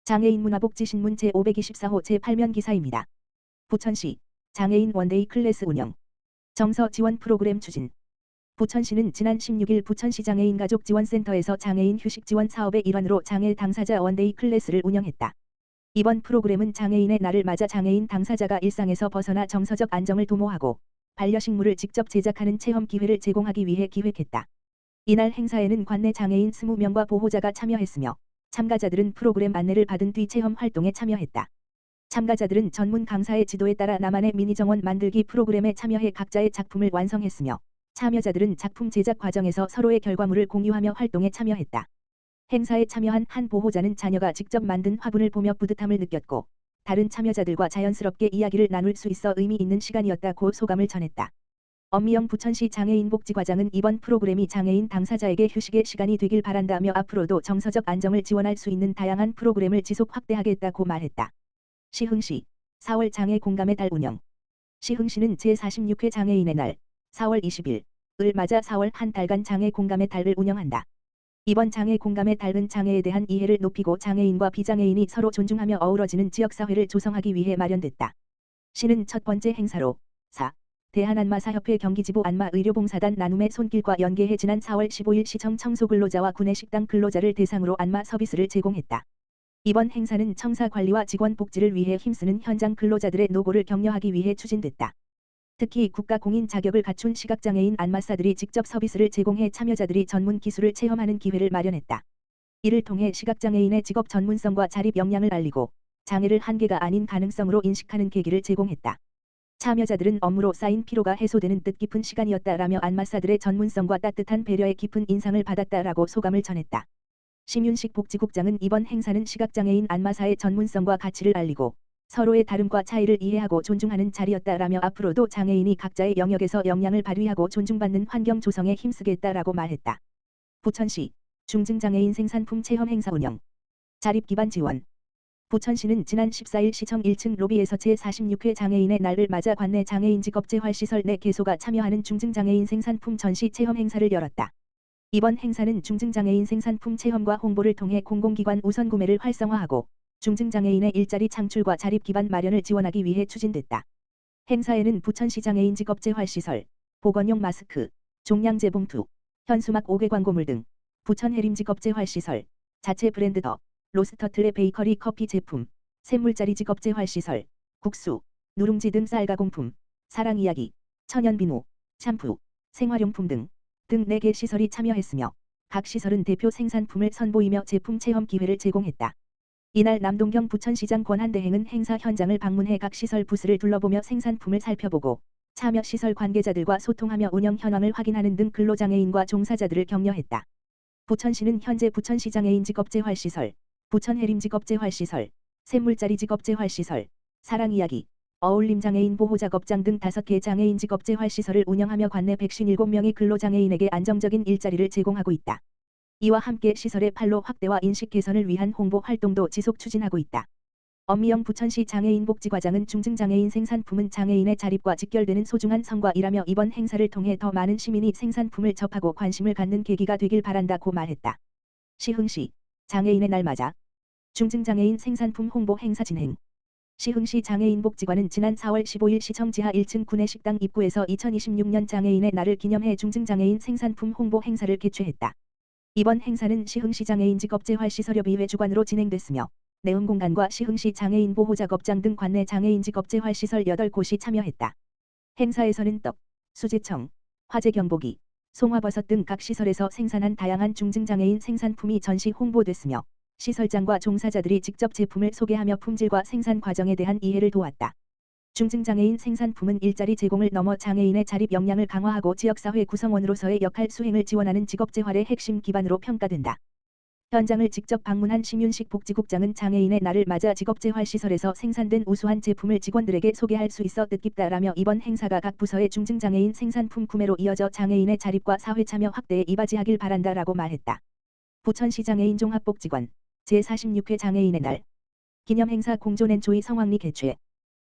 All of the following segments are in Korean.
장애인 문화복지신문 제524호 제8면 기사입니다. 부천시 장애인 원데이 클래스 운영, 정서 지원 프로그램 추진. 부천시는 지난 16일 부천시 장애인 가족지원센터에서 장애인 휴식 지원 사업의 일환으로 장애 당사자 원데이 클래스를 운영했다. 이번 프로그램은 장애인의 날을 맞아 장애인 당사자가 일상에서 벗어나 정서적 안정을 도모하고 반려식물을 직접 제작하는 체험 기회를 제공하기 위해 기획했다. 이날 행사에는 관내 장애인 20명과 보호자가 참여했으며 참가자들은 프로그램 안내를 받은 뒤 체험 활동에 참여했다. 참가자들은 전문 강사의 지도에 따라 나만의 미니 정원 만들기 프로그램에 참여해 각자의 작품을 완성했으며 참여자들은 작품 제작 과정에서 서로의 결과물을 공유하며 활동에 참여했다. 행사에 참여한 한 보호자는 자녀가 직접 만든 화분을 보며 뿌듯함을 느꼈고 다른 참여자들과 자연스럽게 이야기를 나눌 수 있어 의미 있는 시간이었다고 소감을 전했다. 엄미영 부천시 장애인복지과장은 이번 프로그램이 장애인 당사자에게 휴식의 시간이 되길 바란다며 앞으로도 정서적 안정을 지원할 수 있는 다양한 프로그램을 지속 확대하겠다고 말했다. 시흥시 4월 장애 공감의 달 운영. 시흥시는 제46회 장애인의 날 4월 20일을 맞아 4월 한 달간 장애 공감의 달을 운영한다. 이번 장애 공감의 달은 장애에 대한 이해를 높이고 장애인과 비장애인이 서로 존중하며 어우러지는 지역사회를 조성하기 위해 마련됐다. 시는 첫 번째 행사로 대한안마사협회 경기지부 안마의료봉사단 나눔의 손길과 연계해 지난 4월 15일 시청 청소근로자와 구내식당 근로자를 대상으로 안마 서비스를 제공했다. 이번 행사는 청사 관리와 직원 복지를 위해 힘쓰는 현장 근로자들의 노고를 격려하기 위해 추진됐다. 특히 국가 공인 자격을 갖춘 시각장애인 안마사들이 직접 서비스를 제공해 참여자들이 전문 기술을 체험하는 기회를 마련했다. 이를 통해 시각장애인의 직업 전문성과 자립 역량을 알리고 장애를 한계가 아닌 가능성으로 인식하는 계기를 제공했다. 참여자들은 업무로 쌓인 피로가 해소되는 뜻깊은 시간이었다라며 안마사들의 전문성과 따뜻한 배려에 깊은 인상을 받았다라고 소감을 전했다. 심윤식 복지국장은 이번 행사는 시각장애인 안마사의 전문성과 가치를 알리고 서로의 다름과 차이를 이해하고 존중하는 자리였다라며 앞으로도 장애인이 각자의 영역에서 역량을 발휘하고 존중받는 환경 조성에 힘쓰겠다라고 말했다. 부천시 중증장애인 생산품 체험 행사 운영, 자립 기반 지원. 부천시는 지난 14일 시청 1층 로비에서 제46회 장애인의 날을 맞아 관내 장애인 직업재활시설 내 개소가 참여하는 중증장애인 생산품 전시 체험 행사를 열었다. 이번 행사는 중증장애인 생산품 체험과 홍보를 통해 공공기관 우선 구매를 활성화하고 중증장애인의 일자리 창출과 자립 기반 마련을 지원하기 위해 추진됐다. 행사에는 부천시 장애인 직업재활시설, 보건용 마스크, 종량제 봉투, 현수막 5개 광고물 등 부천 해림 직업재활시설, 자체 브랜드 더 로스터틀의 베이커리 커피 제품, 샘물자리 직업재활시설, 국수, 누룽지 등 쌀가공품, 사랑이야기, 천연비누, 샴푸, 생활용품 등 4개 시설이 참여했으며 각 시설은 대표 생산품을 선보이며 제품 체험 기회를 제공했다. 이날 남동경 부천시장 권한대행은 행사 현장을 방문해 각 시설 부스를 둘러보며 생산품을 살펴보고 참여 시설 관계자들과 소통하며 운영 현황을 확인하는 등 근로장애인과 종사자들을 격려했다. 부천시는 현재 부천시 장애인 직업재활시설, 부천 해림 직업재활시설, 샘물자리 직업재활시설, 사랑이야기, 어울림 장애인 보호작업장 등 5개 장애인 직업재활시설을 운영하며 관내 157명의 근로장애인에게 안정적인 일자리를 제공하고 있다. 이와 함께 시설의 판로 확대와 인식 개선을 위한 홍보 활동도 지속 추진하고 있다. 엄미영 부천시 장애인복지과장은 중증장애인 생산품은 장애인의 자립과 직결되는 소중한 성과이라며 이번 행사를 통해 더 많은 시민이 생산품을 접하고 관심을 갖는 계기가 되길 바란다고 말했다. 시흥시 장애인의 날 맞아 중증장애인 생산품 홍보 행사 진행. 시흥시 장애인복지관은 지난 4월 15일 시청 지하 1층 구내식당 입구에서 2026년 장애인의 날을 기념해 중증장애인 생산품 홍보 행사를 개최했다. 이번 행사는 시흥시 장애인 직업재활시설협의회 주관으로 진행됐으며 내음공간과 시흥시 장애인 보호작업장 등 관내 장애인 직업재활시설 8곳이 참여했다. 행사에서는 떡, 수제청, 화재경보기, 송화버섯 등 각 시설에서 생산한 다양한 중증장애인 생산품이 전시 홍보됐으며 시설장과 종사자들이 직접 제품을 소개하며 품질과 생산 과정에 대한 이해를 도왔다. 중증장애인 생산품은 일자리 제공을 넘어 장애인의 자립 역량을 강화하고 지역사회 구성원으로서의 역할 수행을 지원하는 직업재활의 핵심 기반으로 평가된다. 현장을 직접 방문한 심윤식 복지국장은 장애인의 날을 맞아 직업재활시설에서 생산된 우수한 제품을 직원들에게 소개할 수 있어 뜻깊다라며 이번 행사가 각 부서의 중증장애인 생산품 구매로 이어져 장애인의 자립과 사회참여 확대에 이바지하길 바란다라고 말했다. 부천시 장애인 종합복지관 제46회 장애인의 날 기념행사 공존앤조이 성황리 개최.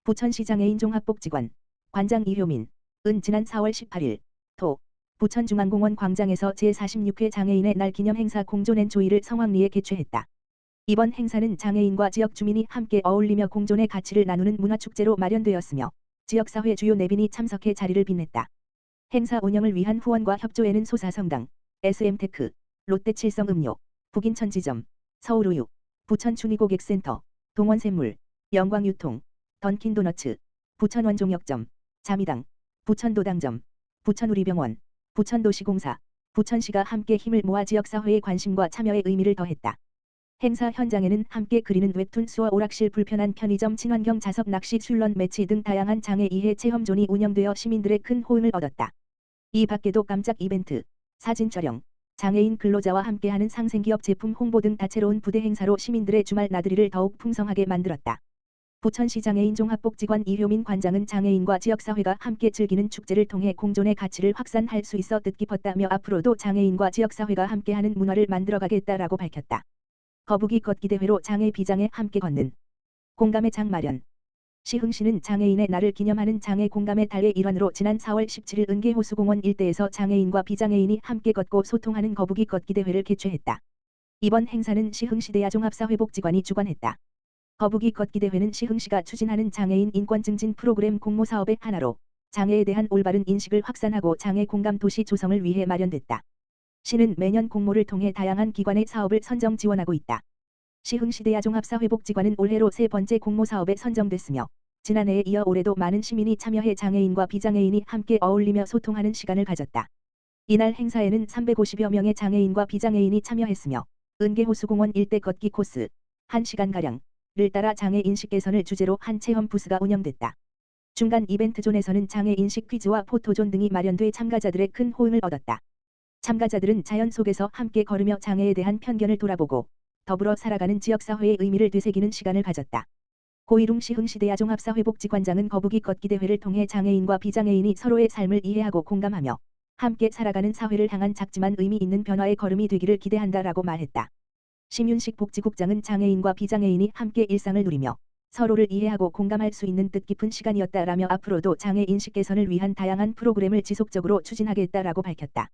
부천시 장애인 종합복지관 관장 이효민 은 지난 4월 18일 부천중앙공원 광장에서 제46회 장애인의 날 기념행사 공존앤조이를 성황리에 개최했다. 이번 행사는 장애인과 지역 주민이 함께 어울리며 공존의 가치를 나누는 문화축제로 마련되었으며 지역사회 주요 내빈이 참석해 자리를 빛냈다. 행사 운영을 위한 후원과 협조에는 소사성당, SM테크, 롯데칠성음료, 북인천지점, 서울우유, 부천춘희고객센터, 동원샘물, 영광유통, 던킨도너츠, 부천원종역점, 자미당, 부천도당점, 부천우리병원, 부천도시공사, 부천시가 함께 힘을 모아 지역사회의 관심과 참여의 의미를 더했다. 행사 현장에는 함께 그리는 웹툰 수어 오락실 불편한 편의점 친환경 자석 낚시 술런 매치 등 다양한 장애 이해 체험존이 운영되어 시민들의 큰 호응을 얻었다. 이 밖에도 깜짝 이벤트, 사진 촬영, 장애인 근로자와 함께하는 상생기업 제품 홍보 등 다채로운 부대 행사로 시민들의 주말 나들이를 더욱 풍성하게 만들었다. 부천시 장애인 종합복지관 이효민 관장은 장애인과 지역사회가 함께 즐기는 축제를 통해 공존의 가치를 확산할 수 있어 뜻깊었다며 앞으로도 장애인과 지역사회가 함께하는 문화를 만들어가겠다라고 밝혔다. 거북이 걷기 대회로 장애 비장애 함께 걷는 공감의 장 마련. 시흥시는 장애인의 날을 기념하는 장애 공감의 달의 일환으로 지난 4월 17일 은계호수공원 일대에서 장애인과 비장애인이 함께 걷고 소통하는 거북이 걷기 대회를 개최했다. 이번 행사는 시흥시 대아종합사회복지관이 주관했다. 거북이 걷기 대회는 시흥시가 추진하는 장애인 인권 증진 프로그램 공모 사업의 하나로 장애에 대한 올바른 인식을 확산하고 장애 공감 도시 조성을 위해 마련됐다. 시는 매년 공모를 통해 다양한 기관의 사업을 선정 지원하고 있다. 시흥시 대아종합사회복지관은 올해로 3번째 공모 사업에 선정됐으며 지난해에 이어 올해도 많은 시민이 참여해 장애인과 비장애인이 함께 어울리며 소통하는 시간을 가졌다. 이날 행사에는 350여 명의 장애인과 비장애인이 참여했으며 은계호수공원 일대 걷기 코스 1시간가량을 따라 장애 인식 개선을 주제로 한 체험 부스가 운영됐다. 중간 이벤트 존에서는 장애 인식 퀴즈와 포토존 등이 마련돼 참가자들의 큰 호응을 얻었다. 참가자들은 자연 속에서 함께 걸으며 장애에 대한 편견을 돌아보고 더불어 살아가는 지역사회의 의미를 되새기는 시간을 가졌다. 고일웅 시흥시 대아종합사회복지관장은 거북이 걷기 대회를 통해 장애인과 비장애인이 서로의 삶을 이해하고 공감하며 함께 살아가는 사회를 향한 작지만 의미 있는 변화의 걸음이 되기를 기대한다라고 말했다. 심윤식 복지국장은 장애인과 비장애인이 함께 일상을 누리며 서로를 이해하고 공감할 수 있는 뜻깊은 시간이었다라며 앞으로도 장애 인식 개선을 위한 다양한 프로그램을 지속적으로 추진하겠다라고 밝혔다.